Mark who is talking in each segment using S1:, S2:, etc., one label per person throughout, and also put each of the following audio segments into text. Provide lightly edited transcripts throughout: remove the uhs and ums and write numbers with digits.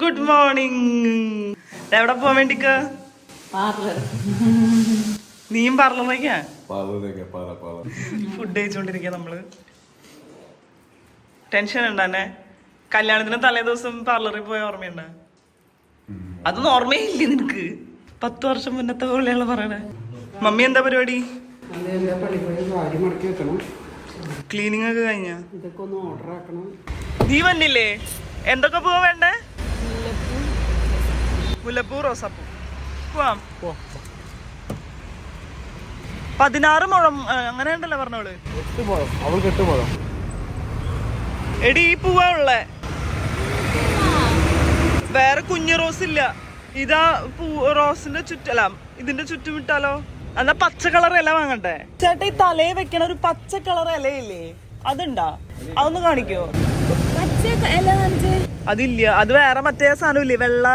S1: Good morning. എവിടെ പോവാൻ വേണ്ടിക്ക? നീയും പാർലറിലേക്കാ? ഫുഡ് കഴിച്ചോണ്ടിരിക്കുക നമ്മള്. ടെൻഷൻ ഉണ്ടെന്നെ. കല്യാണത്തിന് തലേ ദിവസം പാർലറിൽ പോയ ഓർമ്മയുണ്ട? അതൊന്നും ഓർമ്മയില്ലേ നിനക്ക്? 10 വർഷം മുന്നത്തെ പോലെയാണ് പറയണേ. മമ്മി എന്താ പരിപാടി? ക്ലീനിങ് ഒക്കെ കഴിഞ്ഞ? നീ വന്നില്ലേ? എന്തൊക്കെ പൂവാ വേണ്ടേ? മുല്ലപ്പൂ, റോസാപ്പൂ. പോവാം. 16 മുഴം അങ്ങനെ ഉണ്ടല്ലോ പറഞ്ഞോള്. എടി ഈ പൂവാ ഉള്ളേ, വേറെ കുഞ്ഞു റോസ് ഇല്ല. ഇതാ റോസിന്റെ ചുറ്റല്ല, ഇതിന്റെ ചുറ്റും വിട്ടാലോ? എന്നാ പച്ച കളർ ഇല വാങ്ങട്ടെ? ചേട്ടാ ഈ തലയിൽ വെക്കണ ഒരു പച്ച കളർ ഇലയില്ലേ, അതുണ്ടാ? അതൊന്ന് കാണിക്കോ? അതില്ല, അത് വേറെ മറ്റേ സാധനം ഇല്ലേ, വെള്ള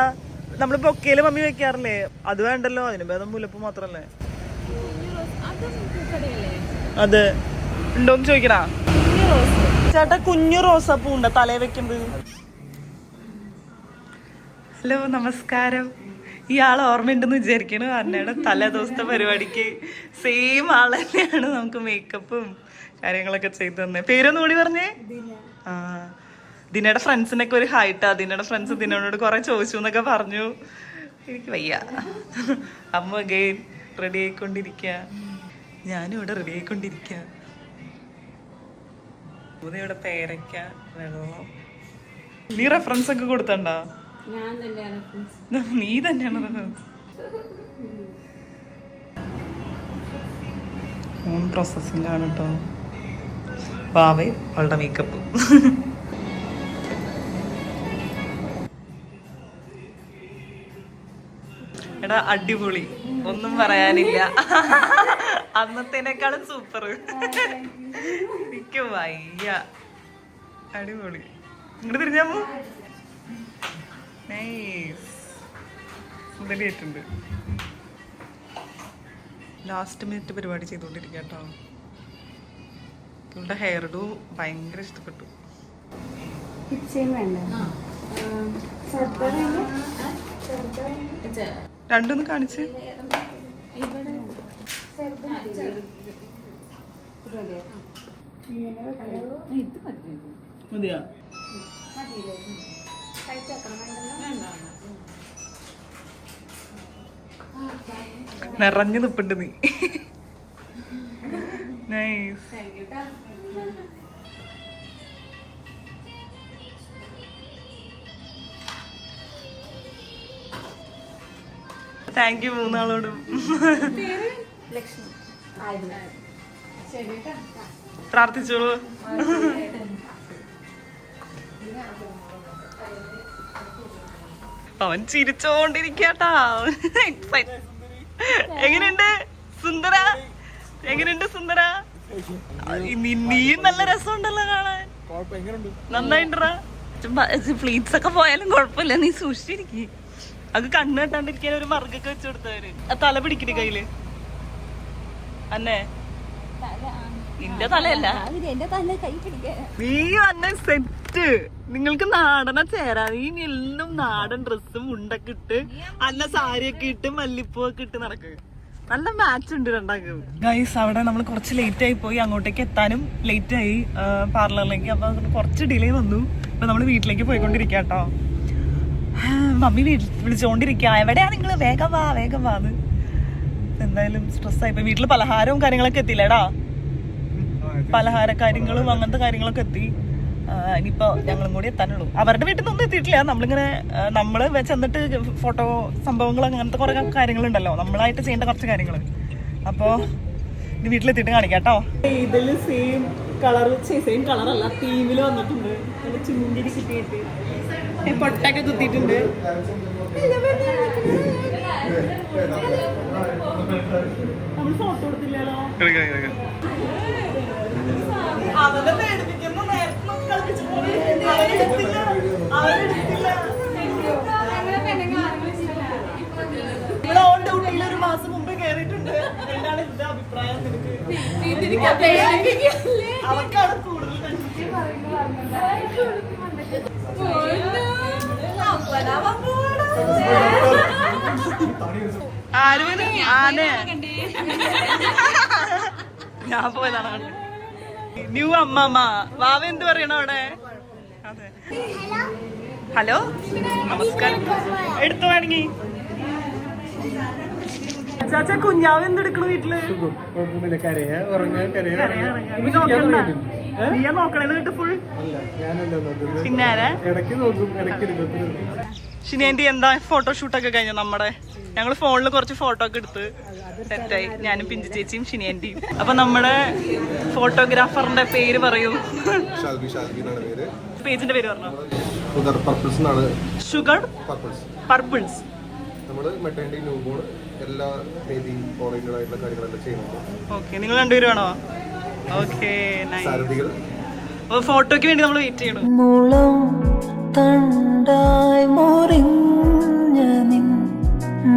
S1: നമ്മള് ബൊക്കയില് മമ്മി വെക്കാറില്ലേ, അത് വേണ്ടല്ലോ. അതിന് ഭേദം മുല്ലപ്പൂ മാത്രല്ലേ. അത് ഉണ്ടോന്ന് ചോദിക്കണ ചേട്ടാ. കുഞ്ഞു റോസാപ്പൂ ഉണ്ടോ തലയിൽ വെക്കുന്നത്? ഹലോ, നമസ്കാരം. ഇയാൾ ഓർമ്മയുണ്ടെന്ന് വിചാരിക്കണു. അന്നയുടെ തലേ ദിവസത്തെ പരിപാടിക്ക് സെയിം ആൾ തന്നെയാണ് നമുക്ക് മേക്കപ്പും കാര്യങ്ങളൊക്കെ ചെയ്തു തന്നെ. പേരൊന്നും കൂടി പറഞ്ഞേ. ആ, ദിനയുടെ ഫ്രണ്ട്സിനൊക്കെ ഒരു ഹൈട്ടാ. ദിനയുടെ ഫ്രണ്ട്സ് ദിനോട് കുറെ ചോദിച്ചു എന്നൊക്കെ പറഞ്ഞു. എനിക്ക് വയ്യ. അമ്മ ഗെയിൻ റെഡി ആയിക്കൊണ്ടിരിക്ക, ഞാനും ഇവിടെ റെഡി ആയിക്കൊണ്ടിരിക്ക. ഇവിടെ പേരയ്ക്ക, വെള്ളം. നീ റെഫറൻസ് ഒക്കെ കൊടുത്തണ്ടാ? നീ തന്നെയാണ് റെഫറൻസ്. പ്രോസസ്സിലാണ് കേട്ടോ. പാവേ അവളുടെ മേക്കപ്പ്. എടാ അടിപൊളി, ഒന്നും പറയാനില്ല. അന്നത്തേനേക്കാളും സൂപ്പർ. എനിക്ക് വയ്യ. അടിപൊളി. ഇങ്ങോട്ട് തിരിഞ്ഞാമോ? സുന്ദരിയായിട്ടുണ്ട്. ലാസ്റ്റ് മിനിറ്റ് പരിപാടി ചെയ്തോണ്ടിരിക്കുക കേട്ടോ. ഇവളുടെ ഹെയർ ഡു ഭയങ്കര ഇഷ്ടപ്പെട്ടു. രണ്ടൊന്ന് കാണിച്ച്. മതിയാ? നിറഞ്ഞു നിപ്പുണ്ട് നീ. നൈസ്. താങ്ക് യു മൂന്നാളോടും. പ്രാർത്ഥിച്ചോളൂ. അവൻ ചിരിച്ചോണ്ടിരിക്കട്ടാ. എങ്ങനെയുണ്ട് സുന്ദര? എങ്ങനെയുണ്ട് സുന്ദര? നീയും നല്ല രസമുണ്ടല്ലോ കാണാൻ. നന്നായിട്ടാ. ഫ്ലീറ്റ്സ് ഒക്കെ പോയാലും കുഴപ്പമില്ല, നീ സൂക്ഷിച്ചിരിക്കും. അത് കണ്ണ് കെട്ടാണ്ടിരിക്കാൻ ഒരു മറുകൊക്കെ വെച്ച് കൊടുത്തവര്. തല പിടിക്കണ കയ്യില്. അന്നെ നിന്റെ തലയല്ല, നീ അന്നെ സെറ്റ്. നിങ്ങൾക്ക് നാടന ചേരാ. നീ എല്ലാം നാടൻ ഡ്രസ്സും മുണ്ടൊക്കെ ഇട്ട് അന്ന സാരിയൊക്കെ ഇട്ട് മല്ലിപ്പൂവൊക്കെ ഇട്ട് നടക്കുക. നല്ല മാച്ച് ഉണ്ട് രണ്ടാക്കും. ഗൈസ്, അവിടെ നമ്മൾ കുറച്ച് ലേറ്റ് ആയി പോയി. അങ്ങോട്ടേക്ക് എത്താനും ലേറ്റ് ആയി പാർലറിലേക്ക്. അപ്പൊ കുറച്ച് ഡിലേ വന്നു. അപ്പൊ നമ്മള് വീട്ടിലേക്ക് പോയിക്കൊണ്ടിരിക്കുക കേട്ടോ. മമ്മി വിളിച്ചോണ്ടിരിക്കുക, എവിടെയാ നിങ്ങള്, വേഗം വാ വേഗം വാന്ന്. എന്തായാലും സ്ട്രെസ്സായി പോയി. വീട്ടില് പലഹാരവും കാര്യങ്ങളൊക്കെ എത്തിയില്ലേടാ. പലഹാര കാര്യങ്ങളും അങ്ങനത്തെ കാര്യങ്ങളൊക്കെ എത്തി. ഇനിയിപ്പോ ഞങ്ങളും കൂടി എത്താനുള്ളൂ. അവരുടെ വീട്ടിൽ നിന്നൊന്നും എത്തിയിട്ടില്ല. നമ്മളിങ്ങനെ നമ്മള് ചെന്നിട്ട് ഫോട്ടോ സംഭവങ്ങൾ അങ്ങനത്തെ കുറെ കാര്യങ്ങളുണ്ടല്ലോ, നമ്മളായിട്ട് ചെയ്യേണ്ട കുറച്ച് കാര്യങ്ങൾ. അപ്പോ ഇത് വീട്ടിലെത്തിയിട്ട് കാണിക്കാം കേട്ടോ. ഇതില് സെയിം കളർ, സെയിം കളറല്ല, തീമില് വന്നിട്ടുണ്ട്. ചുണ്ടിരി കിട്ടിയിട്ട് പൊട്ടൊക്കെ കുത്തിയിട്ടുണ്ട്. നമ്മൾ ഫോട്ടോ കൊടുത്തില്ലല്ലോ. അവനെ പേടിപ്പിക്കുന്ന ഓൺ ഡ്യൂട്ടിയിൽ ഒരു മാസം മുമ്പ് കേറിയിട്ടുണ്ട്. എന്താണ് ഇതിന്റെ അഭിപ്രായം നിനക്ക്? അവക്കാണ് കൂടുതൽ ഞാൻ പോയതാണ്. ന്യൂ അമ്മമ്മ വാവ എന്ത് പറയണ അവിടെ? അതെ, ഹലോ നമസ്കാരം. എടുത്തു വേണമെങ്കി ചാച്ചാ. കുഞ്ഞാവ് എന്തെടുക്കണു വീട്ടില്? നീയാ നോക്കണേന്ന് കേട്ട് ഫുൾ. പിന്നെ ഷിനേന്റി എന്താ ഫോട്ടോഷൂട്ടൊക്കെ കഴിഞ്ഞു നമ്മുടെ? ഞങ്ങള് ഫോണില് കുറച്ച് ഫോട്ടോ ഒക്കെ എടുത്ത് സെറ്റായി, ഞാനും പിഞ്ചു ചേച്ചിയും ഷിനേന്റിയും. അപ്പൊ നമ്മുടെ ഫോട്ടോഗ്രാഫറിന്റെ പേര് പറയൂ. പേജിന്റെ പേര് പറഞ്ഞോ. ഷുഗർ പർപ്പിൾസ്. ഓക്കെ, നിങ്ങൾ രണ്ടുപേരും ആണോ? ഓക്കെ, ഫോട്ടോയ്ക്ക് വേണ്ടി നമ്മൾ വെയിറ്റ് ചെയ്യണം.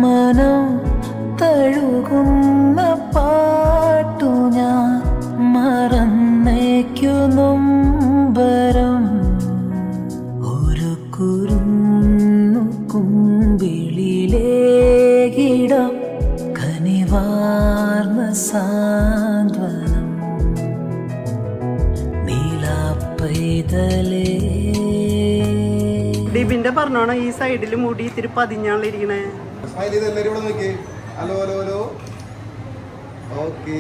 S2: മനം തഴുകുന്ന പാട്ടു ഞാൻ മറന്നേക്കുന്നുംബരം ഒരു കുരുന്നു കുമ്പിളിലേകിടം കനിവാർന്ന സാന്ത്വനം നീലാപ്പൈതലേ.
S3: ഡിബിന്റെ പറഞ്ഞോണ ഈ സൈഡില് മുടി ഇത്തിരി പതിഞ്ഞാളിരിക്കണേ.
S4: Hello hello hello. Okay,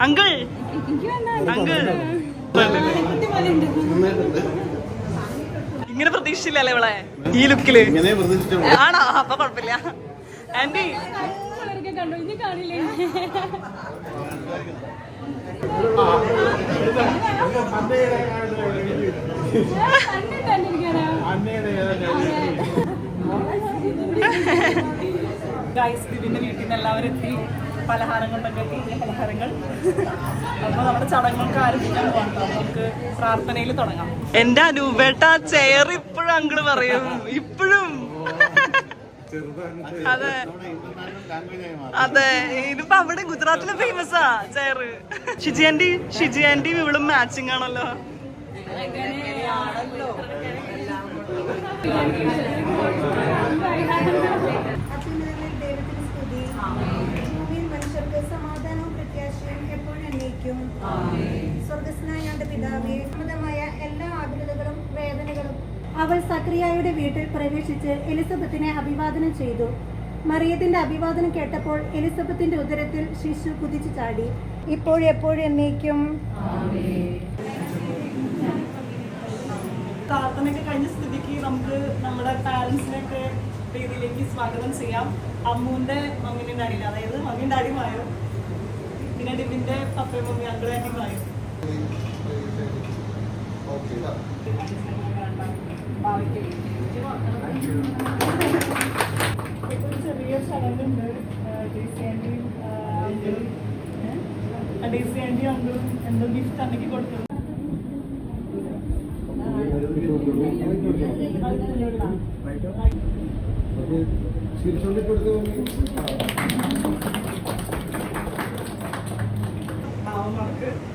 S1: uncle uncle ഇങ്ങനെ പ്രതീക്ഷിച്ചില്ലല്ലേ ഇവളെ ഈ ലുക്കില്? ആണോ? അപ്പൊ കുഴപ്പമില്ല. ആന്റി ഇതിന്റെ വീട്ടിൽ നിന്ന് എല്ലാവരും എത്തി. പലഹാരങ്ങൾ പലഹാരങ്ങൾ. അപ്പൊ നമ്മുടെ ചടങ്ങുകൾക്ക് ആരംഭിക്കാൻ പോകണം. നമുക്ക് പ്രാർത്ഥനയിൽ തുടങ്ങാം. എന്റെ അനൂപേട്ട ചെയർ ഇപ്പോഴും അങ്കിള് പറയും, ഇപ്പോഴും. അതെ അതെ, ഇതിപ്പോ അവിടെ ഗുജറാത്തിലെ ഫേമസാ ചെയർ. ഷിജി ആന്റി ഇവളും മാച്ചിങ് ആണല്ലോ.
S5: സമാധാനവും പ്രത്യാശയും എപ്പോഴും അന്വേഷിക്കും. സ്വർഗസ്നായ ഞങ്ങളുടെ പിതാവേ, സമതമായ എല്ലാ ആകുലതകളും വേദനകളും. അവൾ സക്രിയായുടെ വീട്ടിൽ പ്രവേശിച്ച് എലിസബത്തിനെ അഭിവാദനം ചെയ്തു. മറിയത്തിന്റെ അഭിവാദനം കേട്ടപ്പോൾ എലിസബത്തിന്റെ ഉദരത്തിൽ ശിശു കുതിച്ചു ചാടി. ഇപ്പോഴും എപ്പോഴും എന്നേക്കും.
S1: പ്രാർത്ഥനയൊക്കെ കഴിഞ്ഞ സ്ഥിതിക്ക് നമുക്ക് നമ്മുടെ പാരന്റ്സിനൊക്കെ രീതിയിലേക്ക് സ്വാഗതം ചെയ്യാം. അമ്മൂന്റെ മമ്മിന്റെ ഡാഡിയില്ല, അതായത് മമ്മിയും ഡാഡിയുമായോ, പിന്നെ ഡിബിന്റെ പപ്പയും മമ്മി അങ്കിൾ ആന്റിയുമായോ. ചെറിയ ചടങ്ങുണ്ട്. ഡേസി ആന്റിയും അങ്കിളും എന്തോ ഗിഫ്റ്റ് അമ്മയ്ക്ക് കൊടുത്തത്.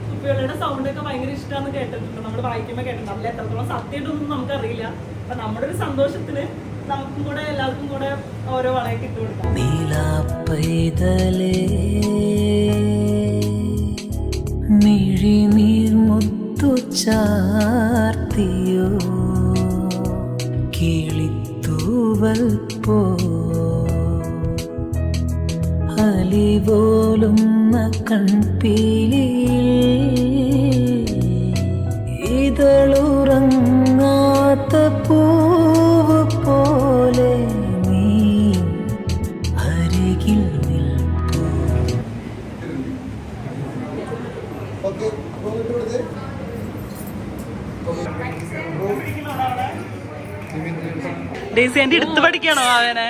S1: കുട്ടികളുടെ സൗണ്ട് ഒക്കെ ഭയങ്കര ഇഷ്ടമാണെന്ന് കേട്ടിട്ടുണ്ട്, നമ്മൾ വായിക്കുമ്പോ കേട്ടിട്ടുണ്ട്. അതിൽ എത്രത്തോളം സത്യമായിട്ടൊന്നും നമുക്കറിയില്ല. അപ്പൊ നമ്മുടെ ഒരു സന്തോഷത്തിന് നമുക്കും കൂടെ എല്ലാവർക്കും കൂടെ ഓരോ വളയൊക്കെ ഇട്ട് കൊടുക്കാം.
S2: മിഴിനീർമുത്തു ചാർത്തിയോ കിളിത്തൂവൽ പോ അലിപോലുന്ന കൺപീലിയിൽ ഇതളുറങ്ങാത്ത പൂവ് പോലെ നീ അരികിൽ നിൽപ്പൂ.
S1: ഡേസി ആന്റി എടുത്ത് പഠിക്കണോ അവനെ?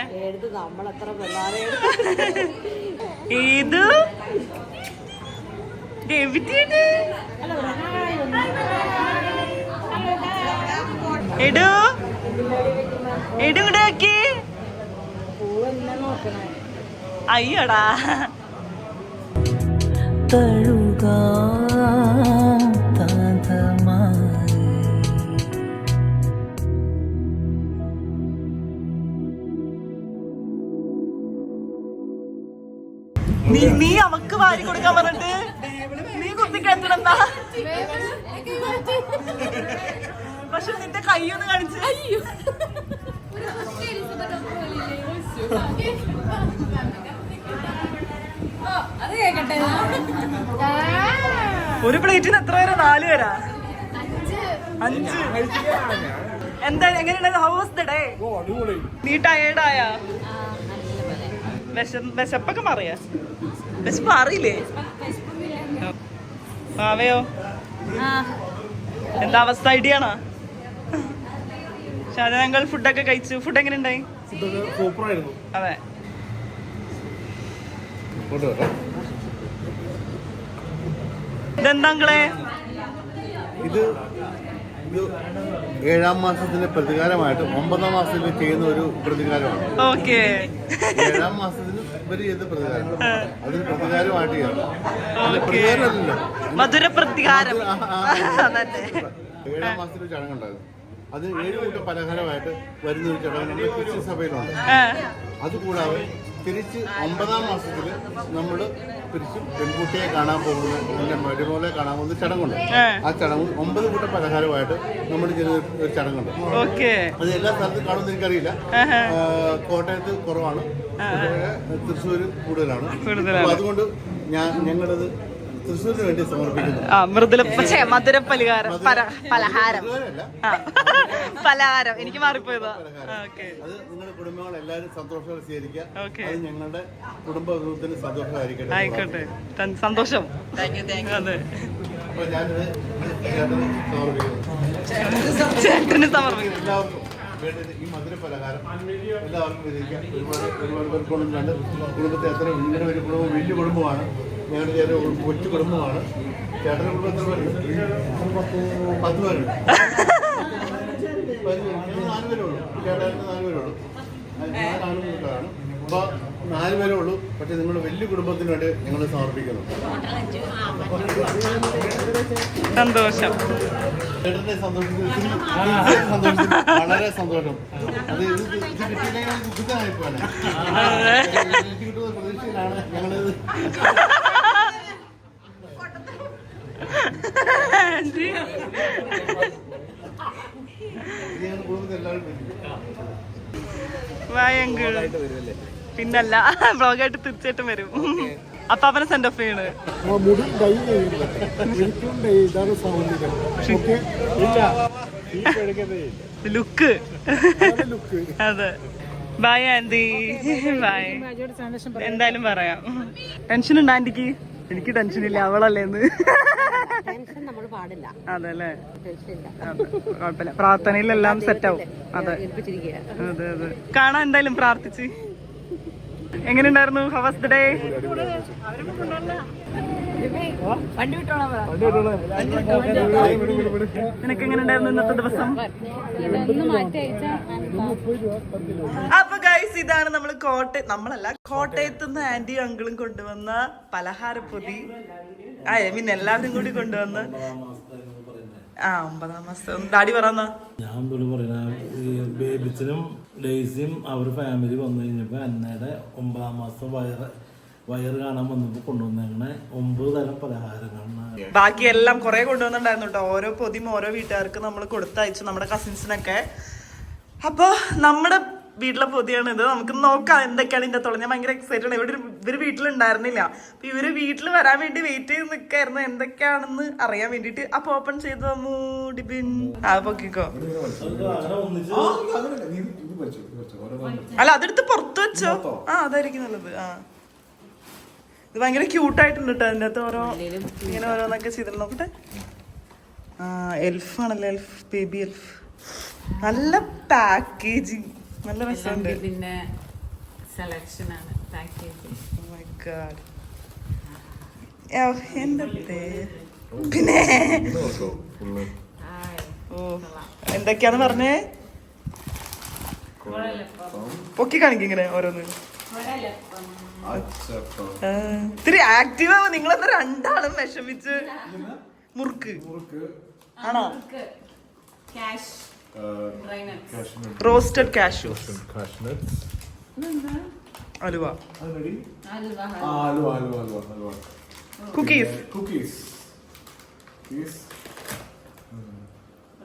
S1: ഏത് എടു ഇങ്ങോട്ട് നോക്കി. അയ്യടാ
S2: തഴുകാം താതമായി.
S1: നീ അവക്ക് വാരി കൊടുക്കാൻ പറഞ്ഞിട്ട് നീ കുത്തിക്കയറ്റണെന്നാ. പക്ഷെ നിന്റെ കൈയൊന്ന് കാണിച്ച്. ഒരു പ്ലേറ്റിന് എത്ര പേരാ? 4 പേരാ? 5. എന്താ എങ്ങനെയുണ്ടായിരുന്നു? How was the day? നീ ടയേർഡായ? വിശപ്പൊക്കെ മാറിയാ? വിശപ്പ് മാറിയില്ലേ? മാവയോ എന്താ അവസ്ഥ? ഐഡിയാണോ? ഞങ്ങൾ ഫുഡൊക്കെ കഴിച്ചു. ഫുഡ് എങ്ങനെ ഉണ്ടായി? അതെ. ഇതെന്താ?
S4: ഇത് 7ാം മാസത്തിന്റെ പ്രതികാരമായിട്ട് 9ാം മാസത്തിൽ ചെയ്യുന്ന ഒരു പ്രതികാരമാണ്.
S1: ഓക്കെ.
S4: 7ാം മാസത്തിന് ഇവര് ചെയ്ത പ്രതികാരം അതിന് പ്രതികാരമായിട്ട് ചെയ്യണം. പ്രതികാരമല്ലല്ലോ,
S1: മധുര പ്രതികാരം.
S4: 7ാം മാസത്തിൽ ചടങ്ങുണ്ടായിരുന്നു. അത് 7 കൂട്ടം പലഹാരമായിട്ട് വരുന്ന ഒരു ചടങ്ങ് നമ്മുടെ ക്രിസ്ത്യൻ സഭയിലുണ്ട്. അതുകൂടാതെ തിരിച്ച് 9ാം മാസത്തിൽ നമ്മൾ തിരിച്ച് പെൺകുട്ടിയെ കാണാൻ പോകുന്ന മരുമോളെ കാണാൻ പോകുന്ന ചടങ്ങുണ്ട്. ആ ചടങ്ങ് 9 കൂട്ടം പലഹാരമായിട്ട് നമ്മൾ ചെയ്യുന്ന ഒരു ചടങ്ങുണ്ട്. അത് എല്ലാ സ്ഥലത്തും കാണുമെന്ന് എനിക്കറിയില്ല. കോട്ടയത്ത് കുറവാണ്, തൃശ്ശൂർ കൂടുതലാണ്. അതുകൊണ്ട് ഞങ്ങളത് തൃശ്ശൂരിന് വേണ്ടി സമർപ്പിക്കുന്നു.
S1: മധുര പലഹാരം. എനിക്ക് മാറിപ്പോയതാ.
S4: അത് നിങ്ങളുടെ കുടുംബങ്ങൾ എല്ലാവരും സന്തോഷത്തോടെ സ്വീകരിക്കുക. അത് ഞങ്ങളുടെ കുടുംബത്തിന് സന്തോഷമായിരിക്കട്ടെ.
S1: ആയിക്കോട്ടെ, സന്തോഷം. അതെ,
S4: അപ്പൊ ഞാനിത്
S1: ചേട്ടന് സമർപ്പിക്കുന്നു.
S4: എല്ലാവർക്കും വേണ്ടത് ഈ മധുര പലഹാരം എല്ലാവർക്കും വിധിക്കാം. ഒരുപാട് പേർക്കൊന്നും കണ്ട് കുടുംബത്തെ അത്ര ഇങ്ങനെ ഒരു കുടുംബം വലിയ കുടുംബമാണ്. ഞങ്ങളുടെ ചേട്ടൻ കൊച്ചു കുടുംബമാണ്. ചേട്ടൻ്റെ കുടുംബം എത്ര പേരുണ്ട്? 10 പേരുണ്ട്. 4 പേരേ ഉള്ളൂ. ചേട്ടന് 4 പേരേ ഉള്ളൂ. 4 പേരാണ്. അപ്പോൾ 4 പേരേ ഉള്ളൂ. പക്ഷെ നിങ്ങളുടെ വലിയ കുടുംബത്തിന് വേണ്ടി ഞങ്ങൾ സമർപ്പിക്കുന്നു.
S1: സന്തോഷം.
S4: ചേട്ടൻ്റെ സന്തോഷത്തിൽ വളരെ സന്തോഷം. അത് ഇത് കിട്ടിയില്ലെങ്കിൽ ദുഃഖിതമായിപ്പോയാണ്. കിട്ടുന്ന പ്രതീക്ഷയിലാണ് ഞങ്ങളിത്.
S1: പിന്നല്ല, ബ്ലോഗായിട്ട് തീർച്ചയായിട്ടും വരും. അപ്പൊ അവനെ സെൻഡ് ഓഫ് ചെയ്യണ്. ലുക്ക്. അതെ. By anti. ബൈ. എന്തായാലും പറയാം. ടെൻഷൻ ഉണ്ട് ആന്റിക്ക്? എനിക്ക് ടെൻഷനില്ല, അവളല്ലേന്ന്. അതല്ലേ, കുഴപ്പമില്ല. പ്രാർത്ഥനയിലെല്ലാം സെറ്റ് ആവും. അതെ അതെ അതെ. കാണാൻ എന്തായാലും പ്രാർത്ഥിച്ച്. എങ്ങനെയുണ്ടായിരുന്നു? How was the day? നിനക്ക് എങ്ങനെയുണ്ടായിരുന്നു ഇന്നത്തെ ദിവസം? അപ്പൊ ഗൈസ്, ഇതാണ് നമ്മളല്ല കോട്ടയത്ത് നിന്ന് ആന്റി അങ്കിളും കൊണ്ടുവന്ന പലഹാരപ്പൊതി. മീൻ എല്ലാവരും കൂടി കൊണ്ടുവന്ന് 9ാം മാസം. ഡാഡി പറയാ.
S6: ഞാൻ പറയുന്ന ബേബിച്ചനും ഡേയ്സിയും അവർ ഫാമിലി വന്നു കഴിഞ്ഞപ്പോ അന്നയുടെ 9ാം മാസം വയറ് കാണാൻ വന്നപ്പോ കൊണ്ടുവന്നേക്കണ 9 തരം പലഹാരങ്ങളാണ്.
S1: ബാക്കി എല്ലാം കുറെ കൊണ്ടുവന്നിട്ടുണ്ടായിരുന്നു കേട്ടോ. ഓരോ പൊതിയും ഓരോ വീട്ടുകാർക്ക് നമ്മൾ കൊടുത്തയച്ചു, നമ്മുടെ കസിൻസിനൊക്കെ. അപ്പൊ നമ്മുടെ വീട്ടിലെ പൊതിയാണ് ഇത്. നമുക്ക് നോക്കാം എന്തൊക്കെയാണ് ഇതിന്റെ തുള. ഞാൻ ഭയങ്കര എക്സൈറ്റഡ് ആണ്. ഇവര് വീട്ടിലുണ്ടായിരുന്നില്ല. അപ്പൊ ഇവര് വീട്ടിൽ വരാൻ വേണ്ടി വെയിറ്റ് ചെയ്ത് നിൽക്കായിരുന്നു എന്തൊക്കെയാണെന്ന് അറിയാൻ വേണ്ടിട്ട്. അപ്പൊ ഓപ്പൺ ചെയ്ത് ഡിബിൻ പൊക്കിക്കോ. അല്ല, അതെടുത്ത് പുറത്ത് വെച്ചോ. അതായിരിക്കും നല്ലത്. ഇത് ഭയങ്കര ക്യൂട്ടായിട്ടുണ്ട് കേട്ടോ. അതിൻ്റെ അകത്ത് ഇങ്ങനെ ഓരോന്നൊക്കെ ചെയ്തിട്ട് നോക്കട്ടെ. എൽഫാണല്ലേ, എൽഫ്, ബേബി എൽഫ്. നല്ല പാക്കേജിങ്, നല്ല രസമുണ്ട്.
S7: പിന്നെ സെലക്ഷൻ ആണ് പാക്കേജിങ്.
S1: Oh my God. എന്റെ പിന്നെ
S4: ഫുള്ള്
S1: ഓ എന്തൊക്കെയാന്ന് പറഞ്ഞേ? പൊക്കി കാണിക്കും ഇങ്ങനെ ഓരോന്ന്. ഇത്തിരി ആക്റ്റീവ് ആവും. നിങ്ങളെന്താ രണ്ടാളും വിഷമിച്ച്? മുറുക്ക് ആണോ? റോസ്റ്റഡ് കാഷ്യൂ, അലുവ, cookies.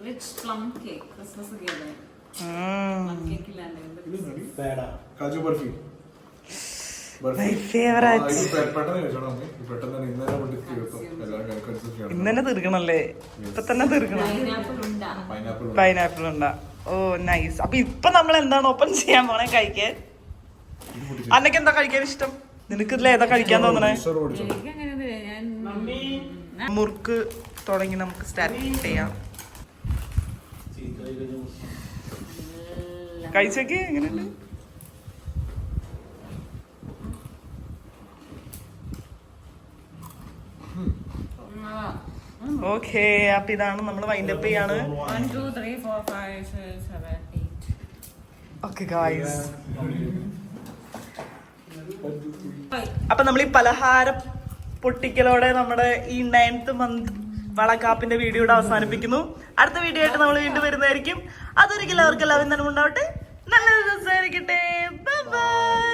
S7: Rich plum cake Christmas cake cake ഇല്ലാണ്ട്
S6: പേട.
S8: കാജു ബർഫി.
S1: My favourite. ഇന്നെ തീർക്കണല്ലേ? ഇപ്പൊ തന്നെ തീർക്കണം. പൈനാപ്പിൾ ഉണ്ടാ. ഓ നൈസ്. അപ്പൊ ഇപ്പൊ നമ്മൾ എന്താണ് ഓപ്പൺ ചെയ്യാൻ പോണേ കഴിക്കാൻ? അന്നക്ക് എന്താ കഴിക്കാൻ ഇഷ്ടം? നിനക്ക് ഇതിൽ ഏതാ കഴിക്കാൻ തോന്നണേ?
S7: എനിക്ക് അങ്ങനെ ഞാൻ
S1: മുറുക്ക് തുടങ്ങി നമുക്ക് സ്റ്റാർട്ട് ചെയ്യാം. കഴിച്ചൊക്കെ എങ്ങനെയുണ്ട്? ഓക്കെ, അപ്പൊ ഇതാണ് നമ്മൾ വൈൻഡപ്പ് ചെയ്യാണ്.
S7: 1 2 3 4 5 6 7 8.
S1: ഓക്കെ ഗായ്സ്, അപ്പൊ നമ്മൾ ഈ പലഹാര പൊട്ടിക്കലോടെ നമ്മുടെ ഈ 9th മന്ത് വളക്കാപ്പിന്റെ വീഡിയോ ഇവിടെ അവസാനിപ്പിക്കുന്നു. അടുത്ത വീഡിയോ ആയിട്ട് നമ്മൾ വീണ്ടും വരുന്നതായിരിക്കും. അതൊരിക്കലും എല്ലാവർക്കും എല്ലാവരും തന്നെ ഉണ്ടാവട്ടെ. നല്ലൊരു ദിവസമായിരിക്കട്ടെ. Bye bye.